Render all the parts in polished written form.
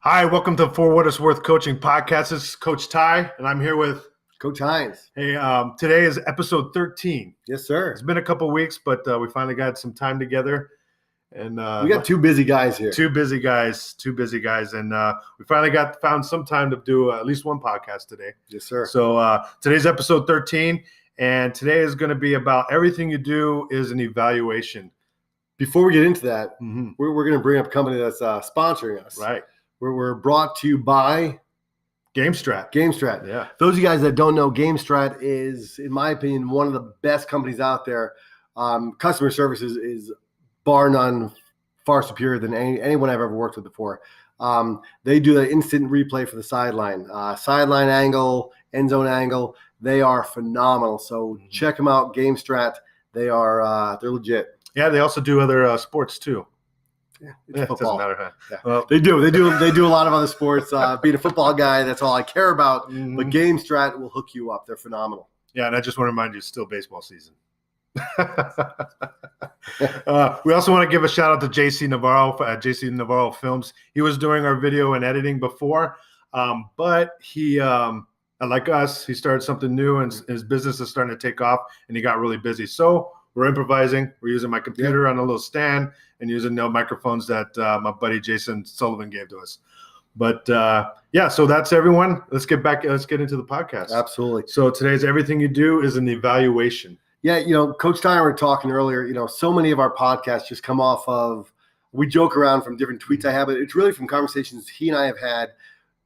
Hi, welcome to For What It's Worth Coaching Podcast. This is Coach Ty, and I'm here with Coach Hines. Hey, today is episode 13. Yes, sir. It's been a couple weeks, but we finally got some time together. And we got two busy guys here. Two busy guys, and we finally found some time to do at least one podcast today. Yes, sir. So today's episode 13, and today is going to be about everything you do is an evaluation. Before we get into that, we're going to bring up a company that's sponsoring us. Right. We're brought to you by GameStrat. GameStrat. Yeah. Those of you guys that don't know, GameStrat is, in my opinion, one of the best companies out there. Customer service is bar none far superior than anyone I've ever worked with before. They do the instant replay for the sideline angle, end zone angle. They are phenomenal. So check them out, GameStrat. They're legit. Yeah, they also do other sports too. Yeah, it doesn't matter. Huh? Yeah. Well, they do a lot of other sports. Being a football guy, that's all I care about. But GameStrat will hook you up. They're phenomenal. Yeah, and I just want to remind you, it's still baseball season. We also want to give a shout out to JC Navarro at JC Navarro Films. He was doing our video and editing before, but he, like us, he started something new, and his business is starting to take off, and he got really busy. So we're improvising. We're using my computer on a little stand and using no microphones that my buddy Jason Sullivan gave to us. But so that's everyone. Let's get into the podcast. Absolutely. So today's everything you do is an evaluation. Yeah, Coach Ty and I were talking earlier, so many of our podcasts just come off of, we joke around from different tweets I have, but it's really from conversations he and I have had,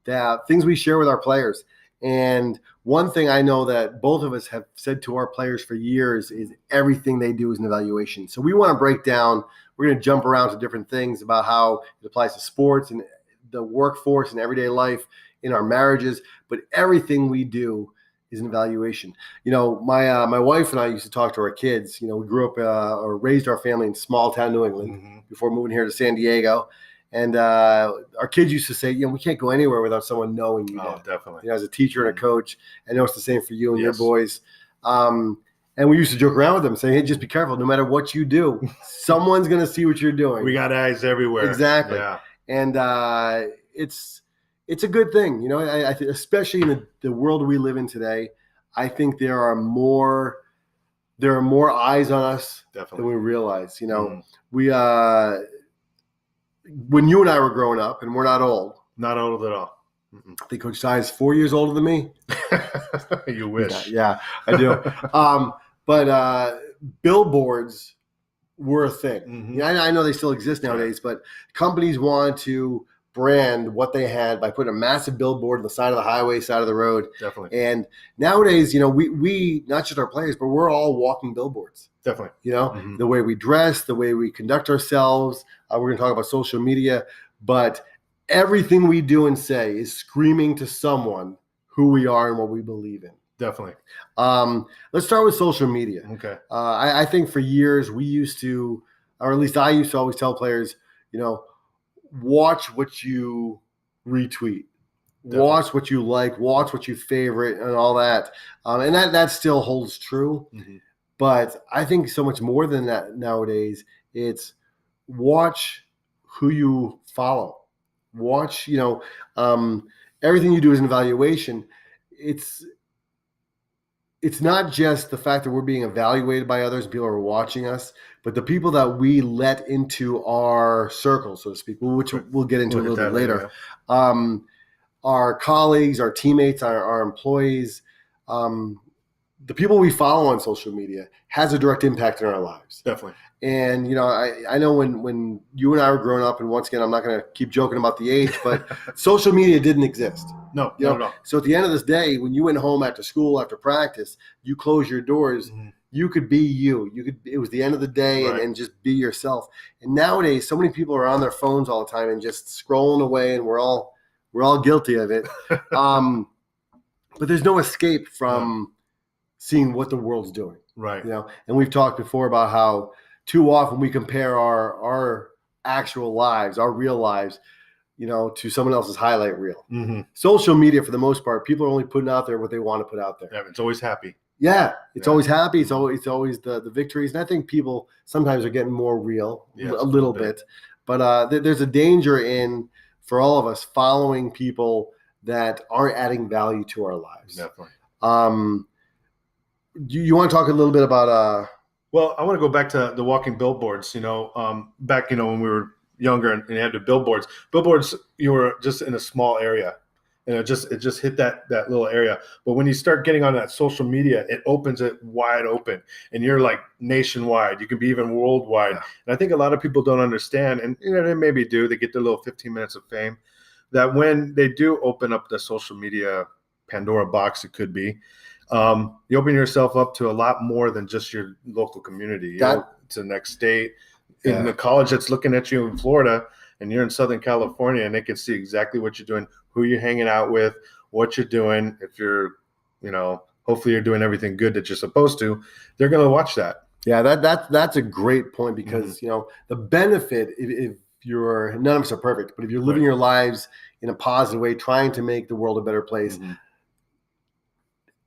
that things we share with our players. And one thing I know that both of us have said to our players for years is everything they do is an evaluation. So we want to break down, we're going to jump around to different things about how it applies to sports and the workforce and everyday life, in our marriages, but everything we do is an evaluation. My wife and I used to talk to our kids. We grew up or raised our family in small town New England before moving here to San Diego. And our kids used to say, we can't go anywhere without someone knowing you. Oh, definitely. As a teacher and a coach, I know it's the same for you and your boys. And we used to joke around with them, saying, hey, just be careful. No matter what you do, someone's going to see what you're doing. We got eyes everywhere. Exactly. Yeah. And it's a good thing. I think, especially in the world we live in today, I think there are more eyes on us than we realize. We when you and I were growing up, and we're not old. Not old at all. I think Coach Ty is 4 years older than me. You wish. Yeah, I do. But billboards were a thing. I know they still exist nowadays, but companies want to brand what they had by putting a massive billboard on the side of the highway, side of the road. Definitely. And nowadays, we not just our players, but we're all walking billboards. Definitely. The way we dress, the way we conduct ourselves. We're going to talk about social media, but everything we do and say is screaming to someone who we are and what we believe in. Definitely. Let's start with social media. Okay. I think for years we used to, or at least I used to always tell players, watch what you retweet, watch what you like, watch what you favorite, and all that. And that still holds true. But I think so much more than that nowadays. It's watch who you follow. Watch, everything you do is an evaluation. It's not just the fact that we're being evaluated by others, people are watching us, but the people that we let into our circle, so to speak, which we'll get into a little bit later. Yeah. Our colleagues, our teammates, our employees, the people we follow on social media has a direct impact in our lives. Definitely. And, I know when you and I were growing up, and once again, I'm not going to keep joking about the age, but social media didn't exist. No, no. So at the end of this day, when you went home after school, after practice, you closed your doors, you could be you. It was the end of the day, right, and just be yourself. And nowadays, so many people are on their phones all the time and just scrolling away, and we're all guilty of it. But there's no escape from seeing what the world's doing. Right. And we've talked before about how too often we compare our actual lives, our real lives, to someone else's highlight reel. Social media, for the most part, people are only putting out there what they want to put out there. Yeah, it's always happy. Yeah, it's always happy. It's always the victories. And I think people sometimes are getting more real, a little bit. But there's a danger in for all of us following people that aren't adding value to our lives. Definitely. You want to talk a little bit about Well, I want to go back to the walking billboards. Back when we were younger and you had the billboards. Billboards, you were just in a small area, and it just hit that little area. But when you start getting on that social media, it opens it wide open, and you're like nationwide. You can be even worldwide. Yeah. And I think a lot of people don't understand, and they maybe do. They get their little 15 minutes of fame. That when they do open up the social media Pandora box, it could be. You open yourself up to a lot more than just your local community. To the next state, in the college that's looking at you in Florida, and you're in Southern California, and they can see exactly what you're doing, who you're hanging out with, what you're doing. If you're, hopefully you're doing everything good that you're supposed to, they're going to watch that. Yeah, that's a great point because the benefit if you're, none of us are perfect, but if you're living your lives in a positive way, trying to make the world a better place.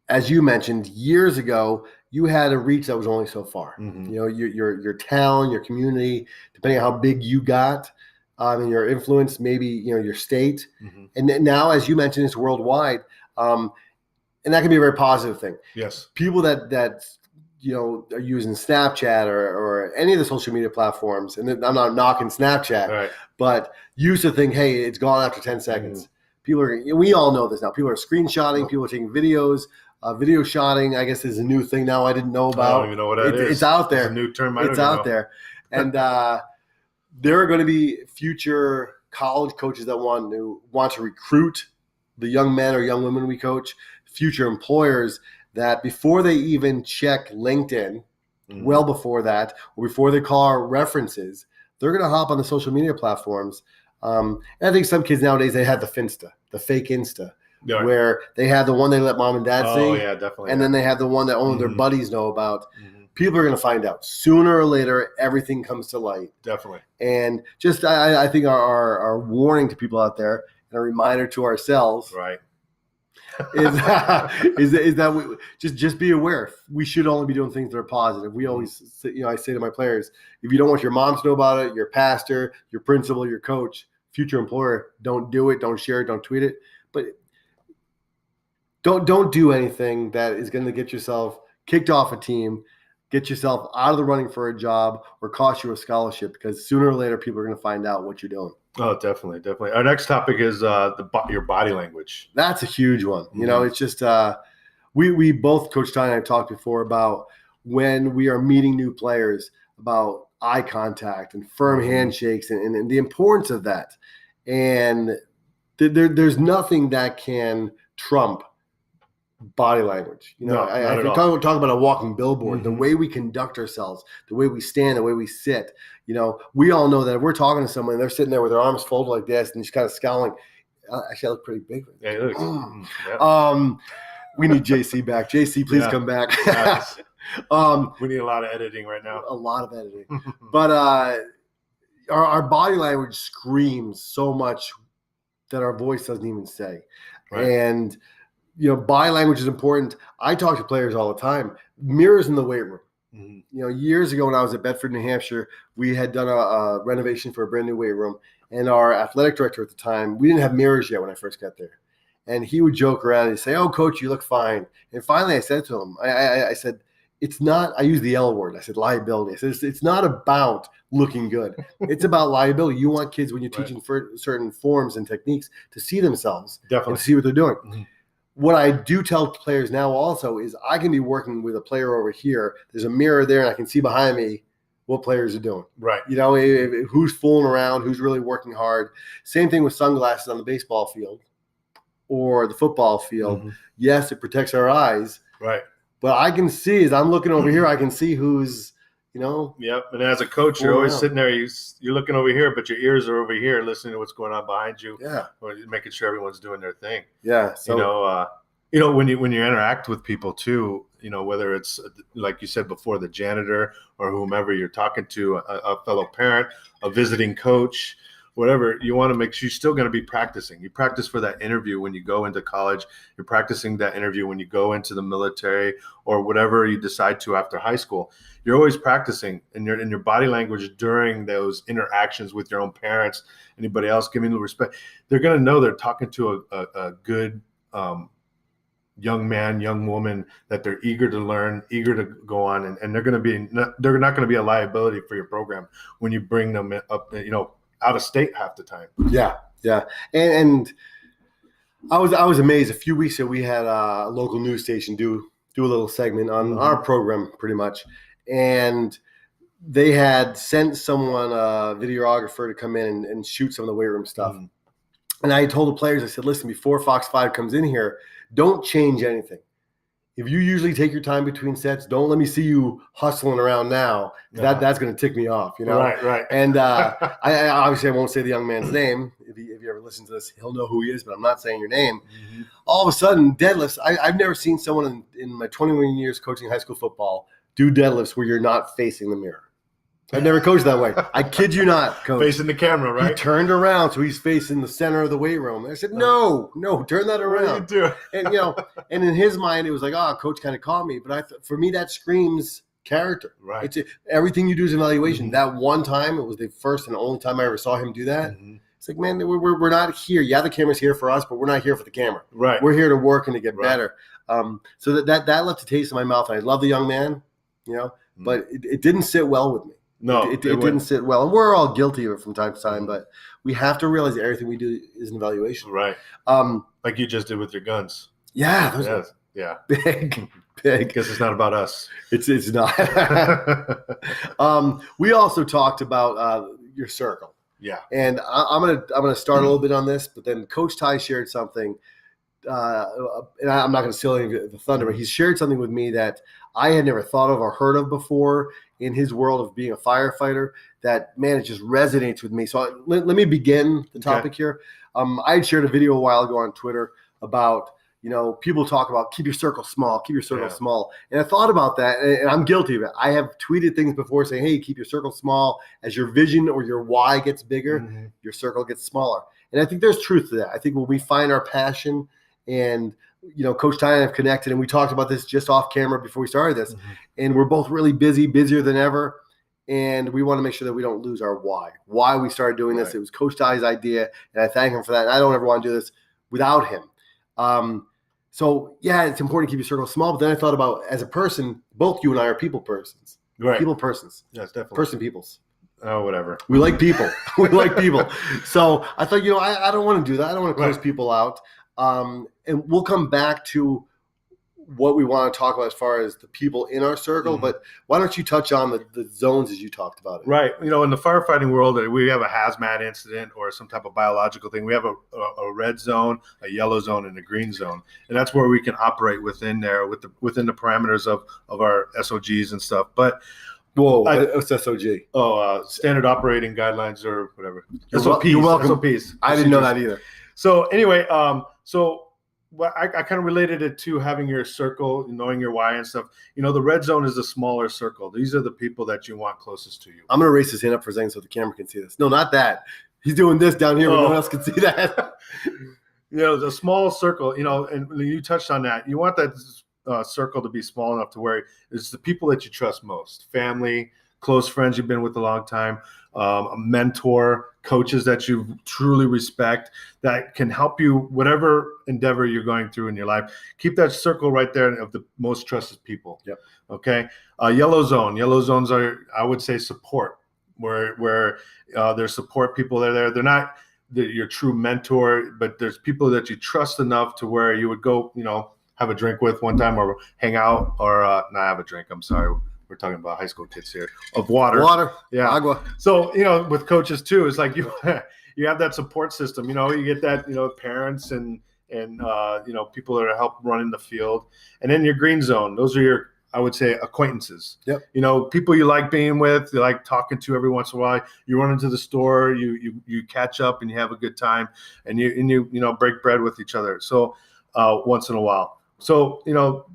As you mentioned, years ago, you had a reach that was only so far. Your town, your community, depending on how big you got, and your influence, maybe your state, and now, as you mentioned, it's worldwide, and that can be a very positive thing. Yes, people that are using Snapchat or any of the social media platforms, and I'm not knocking Snapchat, but used to think, hey, it's gone after 10 seconds. We all know this now. People are screenshotting. People are taking videos. Video shotting, I guess, is a new thing now I didn't know about. I don't even know what that is. It's out there. It's a new term. It's out there. And there are going to be future college coaches that want to recruit the young men or young women we coach, future employers that before they even check LinkedIn, well before that, or before they call our references, they're going to hop on the social media platforms. And I think some kids nowadays, they have the Finsta, the fake Insta. Where they have the one they let mom and dad see. Oh, yeah, definitely. And then they have the one that only their buddies know about. People are going to find out. Sooner or later, everything comes to light. Definitely. And just I think our warning to people out there and a reminder to ourselves is that we just be aware. We should only be doing things that are positive. We always I say to my players, if you don't want your mom to know about it, your pastor, your principal, your coach, future employer, don't do it, don't share it, don't tweet it. But Don't do anything that is going to get yourself kicked off a team, get yourself out of the running for a job, or cost you a scholarship, because sooner or later people are going to find out what you're doing. Oh, definitely. Our next topic is your body language. That's a huge one. It's just we both, Coach Ty and I, have talked before about when we are meeting new players about eye contact and firm handshakes and the importance of that. And there's nothing that can trump body language. I talk about a walking billboard, the way we conduct ourselves, the way we stand, the way we sit. We all know that if we're talking to someone and they're sitting there with their arms folded like this and just kind of scowling, actually I look pretty big. Yeah, it looks. We need JC back. JC, please come back. Yes. We need a lot of editing right now. A lot of editing. But our body language screams so much that our voice doesn't even say. And body language is important. I talk to players all the time. Mirrors in the weight room. Years ago when I was at Bedford, New Hampshire, we had done a renovation for a brand new weight room. And our athletic director at the time, we didn't have mirrors yet when I first got there. And he would joke around and say, "Oh, coach, you look fine." And finally I said to him, I said, it's not, I use the L word. I said liability. I said, it's not about looking good. It's about liability. You want kids, when you're teaching for certain forms and techniques, to see themselves. Definitely. And to see what they're doing. What I do tell players now also is I can be working with a player over here. There's a mirror there, and I can see behind me what players are doing. Who's fooling around, who's really working hard. Same thing with sunglasses on the baseball field or the football field. Yes, it protects our eyes. But I can see, as I'm looking over here, I can see who's, Yep. And as a coach, you're always sitting there, you're looking over here, but your ears are over here listening to what's going on behind you. Or making sure everyone's doing their thing. So, when you interact with people too, whether it's, like you said before, the janitor or whomever you're talking to, a fellow parent, a visiting coach, whatever, you want to make sure you're still going to be practicing. You practice for that interview when you go into college. You're practicing that interview when you go into the military or whatever you decide to after high school. You're always practicing in your body language during those interactions with your own parents, anybody else, giving them respect. They're going to know they're talking to a good young man, young woman, that they're eager to learn, eager to go on, and they're not going to be a liability for your program when you bring them up, out of state half the time. Yeah, yeah, and I was amazed. A few weeks ago, we had a local news station do a little segment on our program, pretty much, and they had sent someone, a videographer, to come in and shoot some of the weight room stuff. And I told the players, I said, listen, before Fox 5 comes in here, don't change anything. If you usually take your time between sets, don't let me see you hustling around now. That's going to tick me off, Right. And I obviously I won't say the young man's name. If you ever listen to this, he'll know who he is, but I'm not saying your name. All of a sudden, deadlifts. I've never seen someone in my 21 years coaching high school football do deadlifts where you're not facing the mirror. I've never coached that way. I kid you not, coach. Facing the camera, right? He turned around, so he's facing the center of the weight room. And I said, no, turn that around. What are you doing? And in his mind, it was like, coach kind of caught me. But for me, that screams character. Right. Everything you do is an evaluation. That one time, it was the first and only time I ever saw him do that. It's like, man, we're not here. Yeah, the camera's here for us, but we're not here for the camera. Right. We're here to work and to get better. So that left a taste in my mouth. And I love the young man, but it didn't sit well with me. No, it didn't sit well. And we're all guilty of it from time to time, but we have to realize that everything we do is an evaluation. Right. Like you just did with your guns. Yeah. Those are big. Because it's not about us. It's not. We also talked about your circle. Yeah. And I'm gonna start a little bit on this, but then Coach Ty shared something, and I'm not going to steal any of the thunder, but he shared something with me that I had never thought of or heard of before in his world of being a firefighter. That, man, it just resonates with me. So let me begin the topic here. I had shared a video a while ago on Twitter about, people talk about keep your circle small, small. And I thought about that, and I'm guilty of it. I have tweeted things before saying, hey, keep your circle small. As your vision or your why gets bigger, your circle gets smaller. And I think there's truth to that. I think when we find our passion, and Coach Ty and I have connected, and we talked about this just off camera before we started this, and we're both really busy, busier than ever, and we want to make sure that we don't lose our why we started doing this. It was Coach Ty's idea, and I thank him for that. And I don't ever want to do this without him. So yeah, it's important to keep your circle small. But then I thought about, as a person, both you and I are people persons. Right. People persons. Yes, definitely. Person peoples. Oh, whatever. We like people. We like people. So I thought, I don't want to do that. I don't want to close people out. And we'll come back to what we want to talk about as far as the people in our circle, but why don't you touch on the zones as you talked about it? Right. In the firefighting world, we have a hazmat incident or some type of biological thing. We have a red zone, a yellow zone, and a green zone. And that's where we can operate within there within the parameters of our SOGs and stuff. But what's SOG? Standard operating guidelines or whatever. SOPs. You're welcome. SOPs. I didn't know that either. So anyway, I kind of related it to having your circle, knowing your why and stuff. The red zone is a smaller circle. These are the people that you want closest to you. I'm going to raise his hand up for a second so the camera can see this. No, not that. He's doing this down here, but no one else can see that. The small circle, and you touched on that. You want that circle to be small enough to where it's the people that you trust most. Family, close friends you've been with a long time, a mentor, coaches that you truly respect that can help you whatever endeavor you're going through in your life. Keep that circle right there of the most trusted people. Yep. Okay. Yellow zones are, I would say, support, where there's support people that are there. They're not your true mentor, but there's people that you trust enough to where you would go, have a drink with one time or hang out or not have a drink. I'm sorry. We're talking about high school kids here. Of water. Yeah. Agua. So, with coaches too, it's like you have that support system. You get that, parents and people that are help running the field. And then your green zone, those are your, I would say, acquaintances. Yep. People you like being with, you like talking to every once in a while. You run into the store, you catch up and you have a good time, and you break bread with each other. So once in a while. So,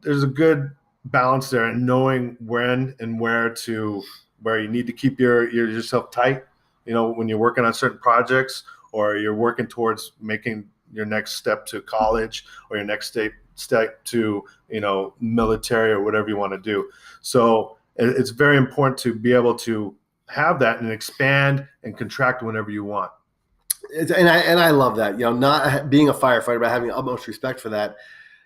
there's a good balance there, and knowing when and where you need to keep yourself tight, when you're working on certain projects or you're working towards making your next step to college or your next step to, military or whatever you want to do. So it's very important to be able to have that and expand and contract whenever you want. And I love that, not being a firefighter, but having utmost respect for that.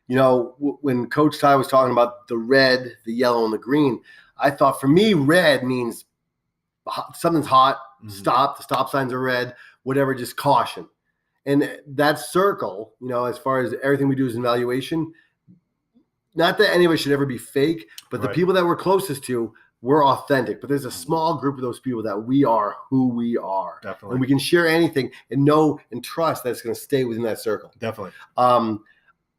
When Coach Ty was talking about the red, the yellow, and the green, I thought for me, red means something's hot, stop, the stop signs are red, whatever, just caution. And that circle, as far as everything we do is an evaluation, not that any of us should ever be fake, but the people that we're closest to, we're authentic. But there's a small group of those people that we are who we are. Definitely. And we can share anything and know and trust that it's going to stay within that circle. Definitely.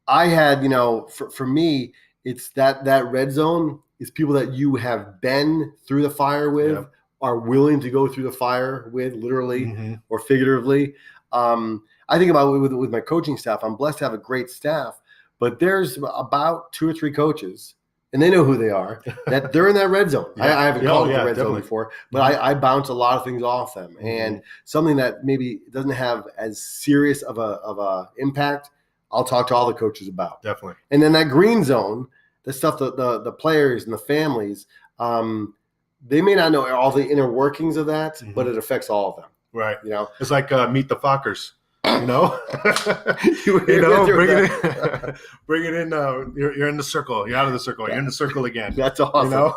I had, for me, it's that red zone is people that you have been through the fire with, are willing to go through the fire with, literally or figuratively. I think about it with my coaching staff. I'm blessed to have a great staff, but there's about 2 or 3 coaches, and they know who they are, that they're in that red zone. I haven't called it the red zone before, but I bounce a lot of things off them. And something that maybe doesn't have as serious of a impact, I'll talk to all the coaches about. Definitely. And then that green zone, the stuff that the players and the families, they may not know all the inner workings of that, but it affects all of them. Right. It's like Meet the Fockers. Bring it in. You're in the circle. You're out of the circle. You're in the circle again. That's awesome.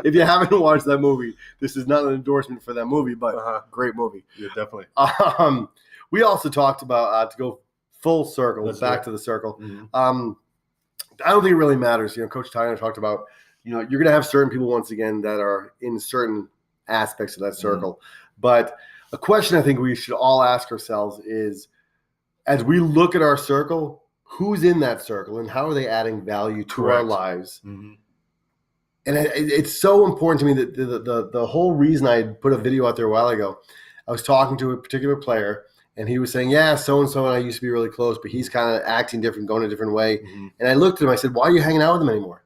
If you haven't watched that movie, this is not an endorsement for that movie, but great movie. Yeah, definitely. We also talked about to go full circle, back to the circle. I don't think it really matters. Coach Tyner talked about, you're going to have certain people once again that are in certain aspects of that circle, but a question I think we should all ask ourselves is, as we look at our circle, who's in that circle and how are they adding value to our lives? And it's so important to me that the whole reason I put a video out there a while ago, I was talking to a particular player and he was saying, yeah, so-and-so and I used to be really close, but he's kind of acting different, going a different way. And I looked at him, I said, why are you hanging out with him anymore?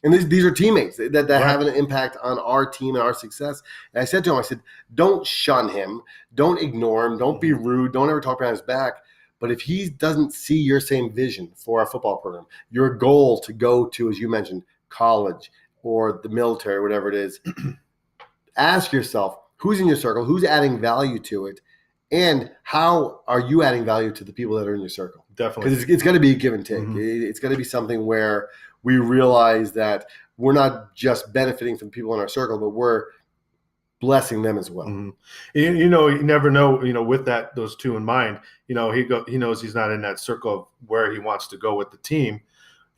And these are teammates that have an impact on our team and our success. And I said to him, I said, don't shun him. Don't ignore him. Don't be rude. Don't ever talk behind his back. But if he doesn't see your same vision for our football program, your goal to go to, as you mentioned, college or the military, whatever it is, ask yourself, who's in your circle? Who's adding value to it? And how are you adding value to the people that are in your circle? Definitely. Because it's got to be a give and take. It's got to be something where we realize that we're not just benefiting from people in our circle, but we're blessing them as well. You never know, with those two in mind, he knows he's not in that circle of where he wants to go with the team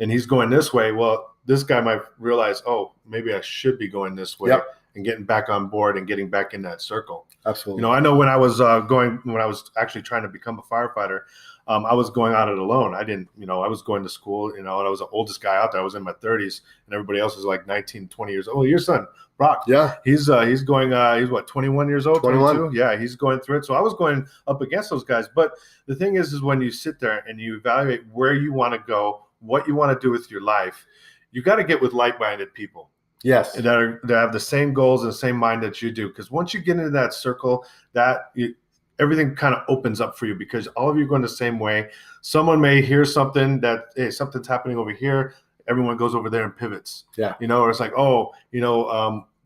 and he's going this way. Well, this guy might realize, oh, maybe I should be going this way and getting back on board and getting back in that circle. Absolutely. I know when I was actually trying to become a firefighter, I was going at it alone. I didn't, I was going to school, and I was the oldest guy out there. I was in my 30s, and everybody else was like 19, 20 years old. Your son, Brock. Yeah. He's going, he's what, 21 years old? 21. 22? Yeah, he's going through it. So I was going up against those guys. But the thing is when you sit there and you evaluate where you want to go, what you want to do with your life, you got to get with like-minded people. Yes. That have the same goals and the same mind that you do. Because once you get into that circle, everything kind of opens up for you because all of you are going the same way. Someone may hear something that, hey, something's happening over here. Everyone goes over there and pivots. Yeah. Or it's like,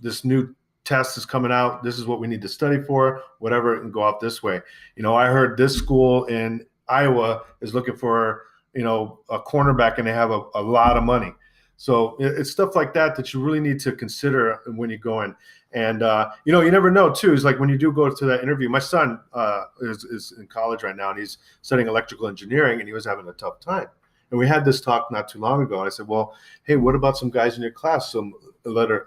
this new test is coming out. This is what we need to study for, whatever, and go out this way. I heard this school in Iowa is looking for, a cornerback and they have a lot of money. So it's stuff like that you really need to consider when you go in. And, you never know, too. It's like when you do go to that interview, my son is in college right now, and he's studying electrical engineering, and he was having a tough time. And we had this talk not too long ago. And I said, well, hey, what about some guys in your class, another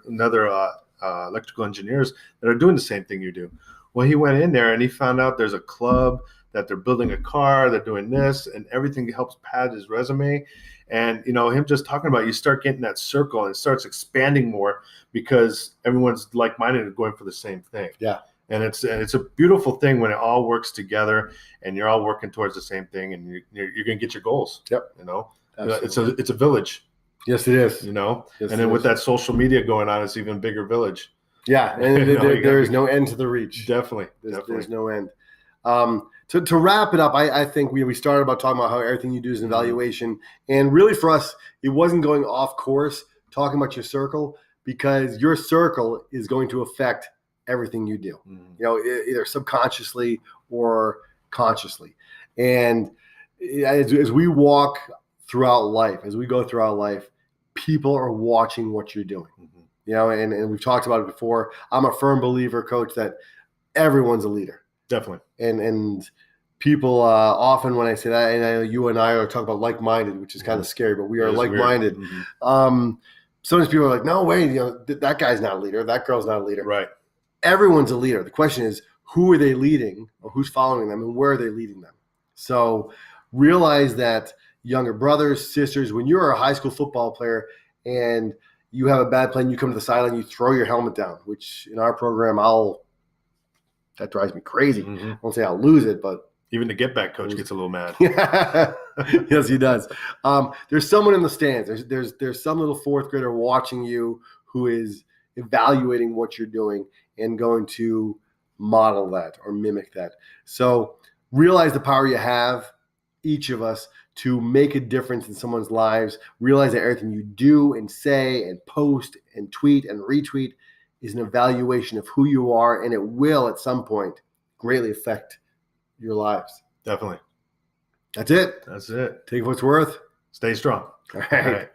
electrical engineers that are doing the same thing you do? Well, he went in there, and he found out there's a club that they're building a car, they're doing this, and everything helps pad his resume. And, him just talking about, you start getting that circle and it starts expanding more because everyone's like-minded and going for the same thing. Yeah. And it's a beautiful thing when it all works together and you're all working towards the same thing and you're going to get your goals. Yep. Absolutely. It's a village. Yes, it is. Yes, and then it with is. that social media going on, it's even bigger village. Yeah, and there is no end to the reach. Definitely. There's no end. To wrap it up, I think we started about talking about how everything you do is an evaluation. And really for us, it wasn't going off course, talking about your circle, because your circle is going to affect everything you do, either subconsciously or consciously. And as we walk throughout life, as we go throughout life, people are watching what you're doing. And we've talked about it before. I'm a firm believer, Coach, that everyone's a leader. Definitely. And people often, when I say that, and I know you and I are talking about like-minded, which is kind of scary, but we are like-minded. Sometimes people are like, no way, that guy's not a leader. That girl's not a leader. Right. Everyone's a leader. The question is, who are they leading, or who's following them, and where are they leading them? So realize that younger brothers, sisters, when you're a high school football player and you have a bad play and you come to the sideline, you throw your helmet down, which in our program, that drives me crazy. I won't say I'll lose it, but even the get back coach gets a little mad. Yes, he does. There's someone in the stands. There's some little fourth grader watching you who is evaluating what you're doing and going to model that or mimic that. So realize the power you have, each of us, to make a difference in someone's lives. Realize that everything you do and say and post and tweet and retweet is an evaluation of who you are, and it will at some point greatly affect your lives. Definitely. That's it. That's it. Take what's worth. Stay strong. All right.